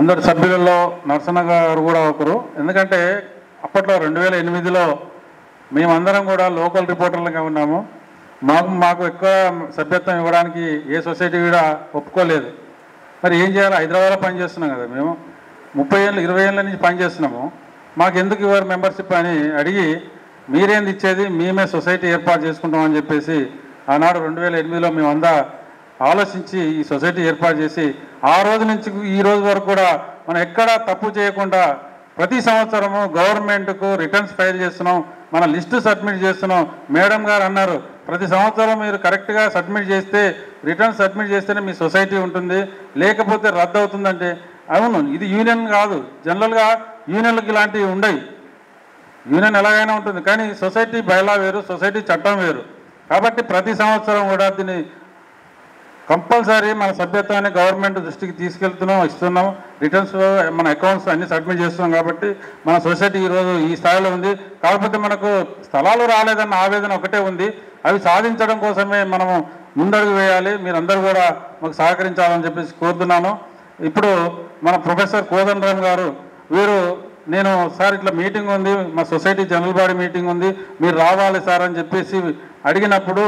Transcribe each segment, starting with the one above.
అందరి సభ్యులలో నరసన్న గారు కూడా ఒకరు. ఎందుకంటే అప్పట్లో 2008లో మేమందరం కూడా లోకల్ రిపోర్టర్లుగా ఉన్నాము. మాకు ఎక్కువ సభ్యత్వం ఇవ్వడానికి ఏ సొసైటీ కూడా ఒప్పుకోలేదు. మరి ఏం చేయాలి? హైదరాబాద్లో పనిచేస్తున్నాం కదా, మేము 30 ఏళ్ళు 20 ఏళ్ళ నుంచి పనిచేస్తున్నాము. మాకు ఎందుకు ఇవ్వరు మెంబర్షిప్ అని అడిగి, మీరేంది ఇచ్చేది, మేమే సొసైటీ ఏర్పాటు చేసుకుంటామని చెప్పేసి ఆనాడు 2008లో మేమంతా ఆలోచించి ఈ సొసైటీ ఏర్పాటు చేసి ఆ రోజు నుంచి ఈ రోజు వరకు కూడా మనం ఎక్కడా తప్పు చేయకుండా ప్రతి సంవత్సరము గవర్నమెంట్కు రిటర్న్స్ ఫైల్ చేస్తున్నాం, మన లిస్టు సబ్మిట్ చేస్తున్నాం. మేడం గారు అన్నారు, ప్రతి సంవత్సరం మీరు కరెక్ట్గా సబ్మిట్ చేస్తే, రిటర్న్ సబ్మిట్ చేస్తేనే మీ సొసైటీ ఉంటుంది, లేకపోతే రద్దు అవుతుందంటే. అవును, ఇది యూనియన్ కాదు, జనరల్గా యూనియన్లకు ఇలాంటివి ఉండవు. యూనియన్ ఎలాగైనా ఉంటుంది, కానీ సొసైటీ బైలా వేరు, సొసైటీ చట్టం వేరు. కాబట్టి ప్రతి సంవత్సరం కూడా దీన్ని కంపల్సరీ మన సభ్యత్వాన్ని గవర్నమెంట్ దృష్టికి తీసుకెళ్తున్నాం, ఇస్తున్నాం. రిటర్న్స్ మన అకౌంట్స్ అన్ని సబ్మిట్ చేస్తున్నాం. కాబట్టి మన సొసైటీ ఈరోజు ఈ స్థాయిలో ఉంది. కాకపోతే మనకు స్థలాలు రాలేదన్న ఆవేదన ఒకటే ఉంది. అవి సాధించడం కోసమే మనము ముందడుగు వేయాలి. మీరందరూ కూడా మాకు సహకరించాలని చెప్పేసి కోరుతున్నాను. ఇప్పుడు మన ప్రొఫెసర్ కోదండరామ్ గారు వీరు, నేను సార్ ఇట్లా మీటింగ్ ఉంది, మా సొసైటీ జనరల్ బాడీ మీటింగ్ ఉంది, మీరు రావాలి సార్ అని చెప్పేసి అడిగినప్పుడు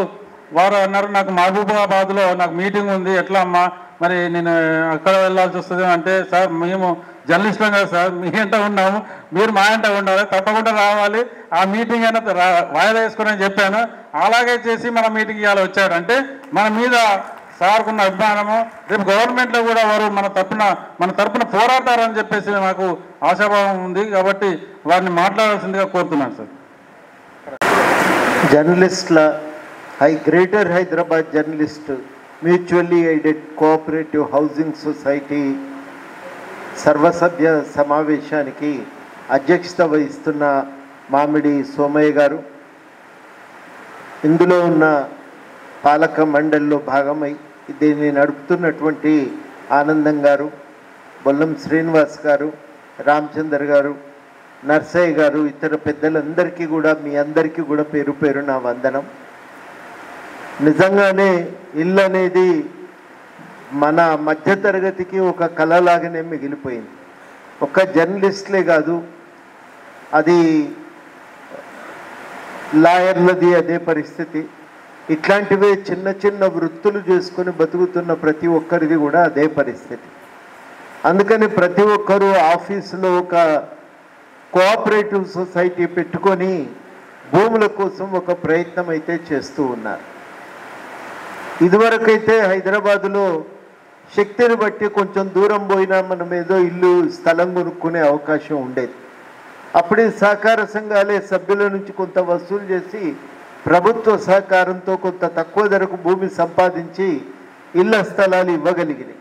వారు అన్నారు, నాకు మహబూబాబాద్లో నాకు మీటింగ్ ఉంది, ఎట్లా అమ్మా మరి నేను అక్కడ వెళ్ళాల్సి వస్తుంది అంటే, సార్ మేము జర్నలిస్టులం కదా సార్, మీ ఎంట ఉన్నాము, మీరు మా ఎంట ఉండాలి, తప్పకుండా రావాలి, ఆ మీటింగ్ అయినా వాయిదా వేసుకుని చెప్పాను. అలాగే చేసి మన మీటింగ్ ఇవాళ వచ్చాడు. అంటే మన మీద సార్కున్న అభిమానము, రేపు గవర్నమెంట్లో కూడా వారు మన తరపున పోరాడతారని చెప్పేసి నాకు ఆశాభావం ఉంది. కాబట్టి వారిని మాట్లాడాల్సిందిగా కోరుతున్నాను సార్. జర్నలిస్టుల greater Hyderabad journalist mutually aided cooperative housing society సర్వసభ్య సమావేశానికి అధ్యక్షత వహిస్తున్న మామిడి సోమయ్య గారు, ఇందులో ఉన్న పాలక మండలిలో భాగమై దీన్ని నడుపుతున్నటువంటి ఆనందం గారు, బొల్లం శ్రీనివాస్ గారు, రామచందర్ గారు, నర్సయ్య గారు, ఇతర పెద్దలందరికీ కూడా, మీ అందరికీ కూడా పేరు పేరు నా వందనం. నిజంగానే ఇల్లు అనేది మన మధ్యతరగతికి ఒక కళలాగానే మిగిలిపోయింది. ఒక్క జర్నలిస్టులే కాదు, అది లాయర్లది అదే పరిస్థితి. ఇట్లాంటివే చిన్న చిన్న వృత్తులు చేసుకొని బతుకుతున్న ప్రతి ఒక్కరిది కూడా అదే పరిస్థితి. అందుకని ప్రతి ఒక్కరూ ఆఫీసులో ఒక కోఆపరేటివ్ సొసైటీ పెట్టుకొని భూముల కోసం ఒక ప్రయత్నం అయితే చేస్తూ ఉన్నారు. ఇదివరకైతే హైదరాబాదులో శక్తిని బట్టి కొంచెం దూరం పోయినా మనం ఏదో ఇల్లు స్థలం కొనుక్కునే అవకాశం ఉండేది. అప్పుడే సహకార సంఘాలే సభ్యుల నుంచి కొంత వసూలు చేసి ప్రభుత్వ సహకారంతో కొంత తక్కువ ధరకు భూమి సంపాదించి ఇళ్ల స్థలాలు ఇవ్వగలిగినాయి.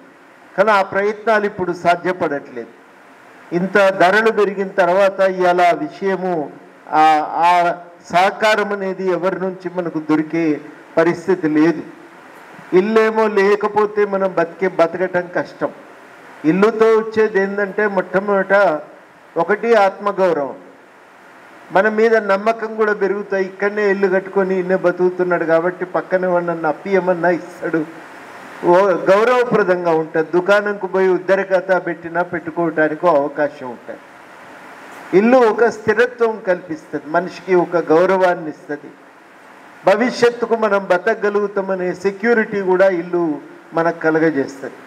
కానీ ఆ ప్రయత్నాలు ఇప్పుడు సాధ్యపడట్లేదు. ఇంత ధరలు పెరిగిన తర్వాత ఇవాళ విషయము ఆ సహకారం అనేది ఎవరి నుంచి మనకు దొరికే పరిస్థితి లేదు. ఇల్లేమో లేకపోతే మనం బతకటం కష్టం. ఇల్లుతో వచ్చేది ఏంటంటే మొట్టమొదట ఒకటి ఆత్మగౌరవం, మన మీద నమ్మకం కూడా పెరుగుతాయి. ఇక్కడనే ఇల్లు కట్టుకొని ఇన్నే బతుకుతున్నాడు కాబట్టి పక్కనే నన్ను అప్పియమన్నా ఇస్తాడు, గౌరవప్రదంగా ఉంటుంది. దుకాణంకు పోయి ఉద్దర ఖాతా పెట్టినా పెట్టుకోవటానికి అవకాశం ఉంటుంది. ఇల్లు ఒక స్థిరత్వం కల్పిస్తుంది, మనిషికి ఒక గౌరవాన్ని ఇస్తుంది. భవిష్యత్తుకు మనం బతకగలుగుతామనే సెక్యూరిటీ కూడా ఇల్లు మనకు కలగజేస్తుంది.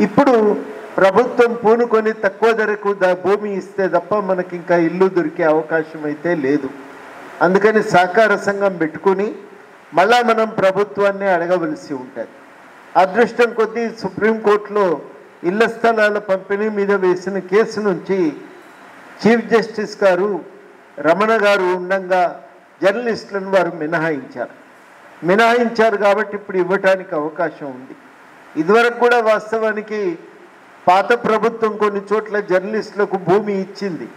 ఇప్పుడు ప్రభుత్వం పూనుకొని తక్కువ ధరకు భూమి ఇస్తే తప్ప మనకి ఇంకా ఇల్లు దొరికే అవకాశం అయితే లేదు. అందుకని సహకార సంఘం పెట్టుకుని మళ్ళా మనం ప్రభుత్వాన్ని అడగవలసి ఉంటుంది. అదృష్టం కొద్దీ సుప్రీంకోర్టులో ఇళ్ల స్థలాల పంపిణీ మీద వేసిన కేసు నుంచి చీఫ్ జస్టిస్ గారు రమణ గారు ఉండగా జర్నలిస్టులను వారు మినహాయించారు కాబట్టి ఇప్పుడు ఇవ్వటానికి అవకాశం ఉంది. ఇదివరకు కూడా వాస్తవానికి పాత ప్రభుత్వం కొన్ని చోట్ల జర్నలిస్టులకు భూమి ఇచ్చింది.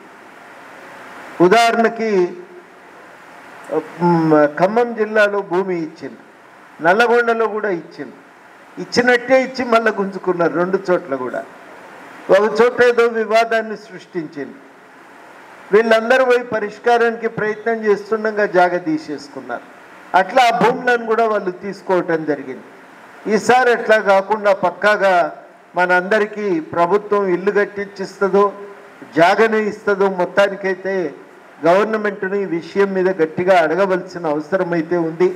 ఉదాహరణకి ఖమ్మం జిల్లాలో భూమి ఇచ్చింది, నల్లగొండలో కూడా ఇచ్చింది. ఇచ్చినట్టే ఇచ్చి మళ్ళీ గుంజుకున్నారు 2 చోట్ల కూడా. ఒక చోట ఏదో వివాదాన్ని సృష్టించింది. వీళ్ళందరూ పోయి పరిష్కారానికి ప్రయత్నం చేస్తుండగా జాగ తీసేసుకున్నారు. అట్లా ఆ భూములను కూడా వాళ్ళు తీసుకోవటం జరిగింది. ఈసారి అట్లా కాకుండా పక్కాగా మనందరికీ ప్రభుత్వం ఇల్లు కట్టించిస్తుందో జాగను ఇస్తుందో మొత్తానికైతే గవర్నమెంట్ని ఈ విషయం మీద గట్టిగా అడగవలసిన అవసరం అయితే ఉంది.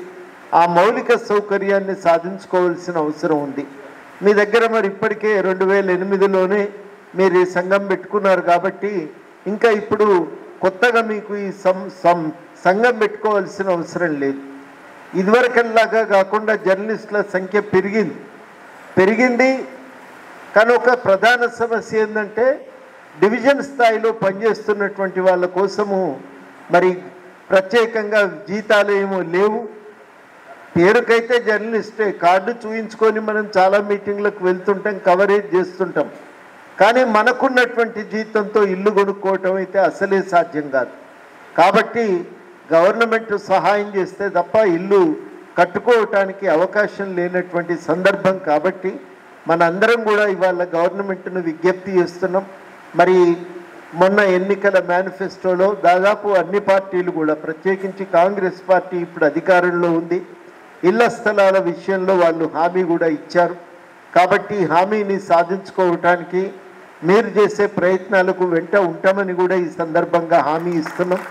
ఆ మౌలిక సౌకర్యాన్ని సాధించుకోవాల్సిన అవసరం ఉంది. మీ దగ్గర మరి ఇప్పటికే 2008లోనే మీరు ఈ సంఘం పెట్టుకున్నారు కాబట్టి ఇంకా ఇప్పుడు కొత్తగా మీకు ఈ సంఘం పెట్టుకోవాల్సిన అవసరం లేదు. ఇదివరకల్లాగా కాకుండా జర్నలిస్టుల సంఖ్య పెరిగింది. కానీ ఒక ప్రధాన సమస్య ఏంటంటే డివిజన్ స్థాయిలో పనిచేస్తున్నటువంటి వాళ్ళ కోసము మరి ప్రత్యేకంగా జీతాలు ఏమో లేవు. పేరుకైతే జర్నలిస్టే, కార్డు చూయించుకొని మనం చాలా మీటింగ్లకు వెళ్తుంటాం, కవరేజ్ చేస్తుంటాం. కానీ మనకున్నటువంటి జీతంతో ఇల్లు కొనుక్కోవటం అయితే అసలే సాధ్యం కాదు. కాబట్టి గవర్నమెంట్ సహాయం చేస్తే తప్ప ఇల్లు కట్టుకోవటానికి అవకాశం లేనటువంటి సందర్భం. కాబట్టి మనందరం కూడా ఇవాళ గవర్నమెంట్ను విజ్ఞప్తి చేస్తున్నాం. మరి మొన్న ఎన్నికల మేనిఫెస్టోలో దాదాపు అన్ని పార్టీలు కూడా, ప్రత్యేకించి కాంగ్రెస్ పార్టీ ఇప్పుడు అధికారంలో ఉంది, ఇళ్ల స్థలాల విషయంలో వాళ్ళు హామీ కూడా ఇచ్చారు. కాబట్టి హామీని సాధించుకోవటానికి మీరు చేసే ప్రయత్నాలకు వెంట ఉంటామని కూడా ఈ సందర్భంగా హామీ ఇస్తున్నాం.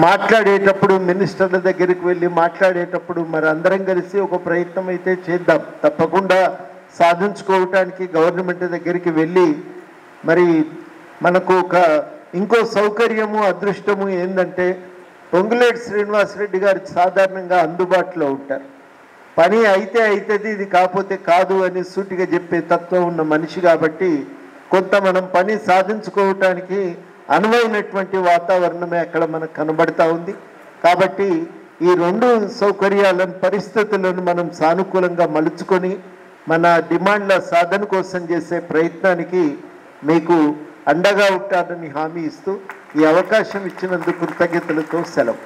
మాట్లాడేటప్పుడు మినిస్టర్ల దగ్గరికి వెళ్ళి మాట్లాడేటప్పుడు మరి అందరం కలిసి ఒక ప్రయత్నం అయితే చేద్దాం. తప్పకుండా సాధించుకోవటానికి గవర్నమెంట్ దగ్గరికి వెళ్ళి మరి మనకు ఇంకో సౌకర్యము అదృష్టము ఏంటంటే పొంగులేటి శ్రీనివాసరెడ్డి గారు సాధారణంగా అందుబాటులో ఉంటారు. పని అయితే అవుతుంది, ఇది కాకపోతే కాదు అని సూటిగా చెప్పే తత్వం ఉన్న మనిషి కాబట్టి కొంత మనం పని సాధించుకోవటానికి అనువైనటువంటి వాతావరణమే అక్కడ మనకు కనబడతా ఉంది. కాబట్టి ఈ రెండు సౌకర్యాలను, పరిస్థితులను మనం సానుకూలంగా మలుచుకొని మన డిమాండ్ల సాధన కోసం చేసే ప్రయత్నానికి మీకు అండగా ఉంటానని హామీ ఇస్తూ ఈ అవకాశం ఇచ్చినందుకు కృతజ్ఞతలతో సెలవు.